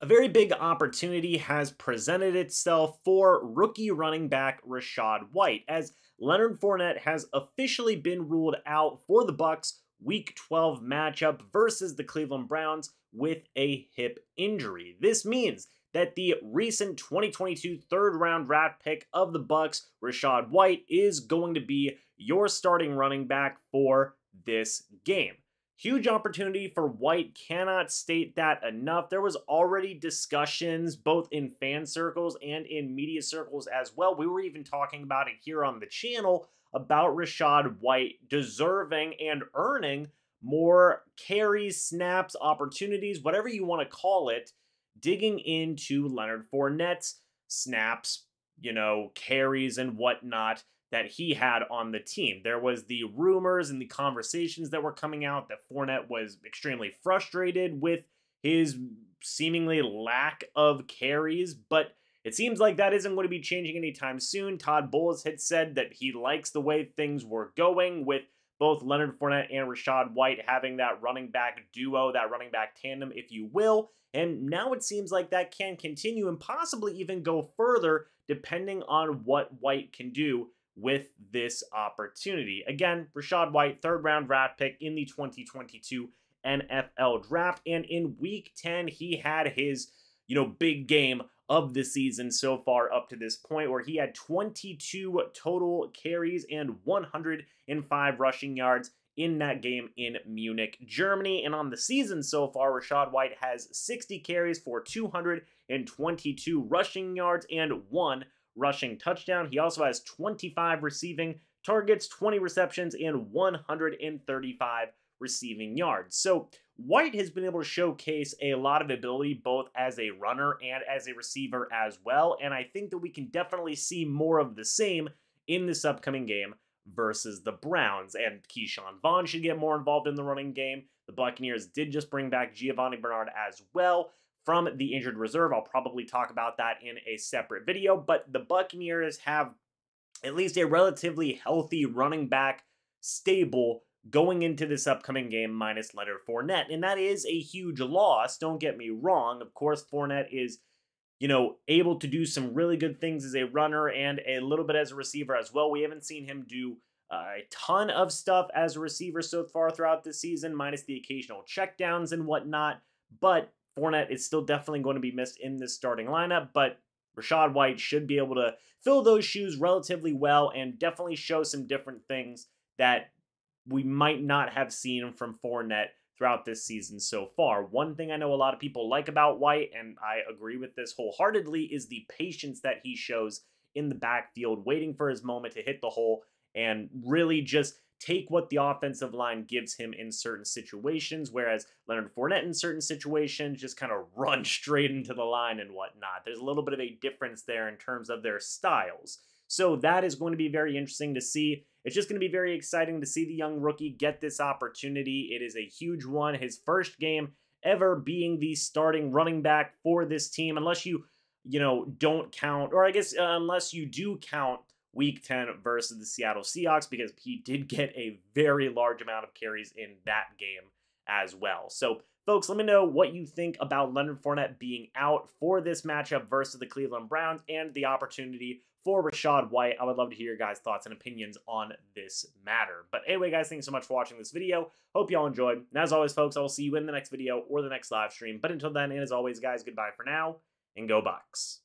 A very big opportunity has presented itself for rookie running back Rachaad White, as Leonard Fournette has officially been ruled out for the Bucs Week 12 matchup versus the Cleveland Browns with a hip injury. This means that the recent 2022 third-round draft pick of the Bucs, Rachaad White, is going to be your starting running back for this game. Huge opportunity for White, cannot state that enough. There was already discussions both in fan circles and in media circles as well. We were even talking about it here on the channel about Rachaad White deserving and earning more carries, snaps, opportunities, whatever you want to call it, digging into Leonard Fournette's snaps, carries and whatnot that he had on the team. There was the rumors and the conversations that were coming out that Fournette was extremely frustrated with his seemingly lack of carries, but it seems like that isn't going to be changing anytime soon. Todd Bowles had said that he likes the way things were going with both Leonard Fournette and Rachaad White having that running back duo, that running back tandem, if you will. And now it seems like that can continue and possibly even go further depending on what White can do with this opportunity. Again, Rachaad White, third-round draft pick in the 2022 NFL Draft, and in Week 10, he had his, big game of the season so far up to this point, where he had 22 total carries and 105 rushing yards in that game in Munich, Germany. And on the season so far, Rachaad White has 60 carries for 222 rushing yards and 1 rushing touchdown. He also has 25 receiving targets, 20 receptions, and 135 receiving yards. So White has been able to showcase a lot of ability both as a runner and as a receiver as well, and I think that we can definitely see more of the same in this upcoming game versus the Browns. And Keyshawn Vaughn should get more involved in the running game. The Buccaneers did just bring back Giovanni Bernard as well from the injured reserve. I'll probably talk about that in a separate video, but the Buccaneers have at least a relatively healthy running back stable going into this upcoming game minus Leonard Fournette, and that is a huge loss. Don't get me wrong. Of course, Fournette is, able to do some really good things as a runner and a little bit as a receiver as well. We haven't seen him do a ton of stuff as a receiver so far throughout the season, minus the occasional checkdowns and whatnot, but Fournette is still definitely going to be missed in this starting lineup, but Rachaad White should be able to fill those shoes relatively well and definitely show some different things that we might not have seen from Fournette throughout this season so far. One thing I know a lot of people like about White, and I agree with this wholeheartedly, is the patience that he shows in the backfield, waiting for his moment to hit the hole and really just take what the offensive line gives him in certain situations, whereas Leonard Fournette in certain situations just kind of run straight into the line and whatnot. There's a little bit of a difference there in terms of their styles. So that is going to be very interesting to see. It's just going to be very exciting to see the young rookie get this opportunity. It is a huge one. His first game ever being the starting running back for this team, unless you, don't count, or I guess unless you do count Week 10 versus the Seattle Seahawks, because he did get a very large amount of carries in that game as well. So, folks, let me know what you think about Leonard Fournette being out for this matchup versus the Cleveland Browns and the opportunity for Rachaad White. I would love to hear your guys' thoughts and opinions on this matter. But anyway, guys, thanks so much for watching this video. Hope y'all enjoyed. And as always, folks, I will see you in the next video or the next live stream. But until then, and as always, guys, goodbye for now, and go Bucs.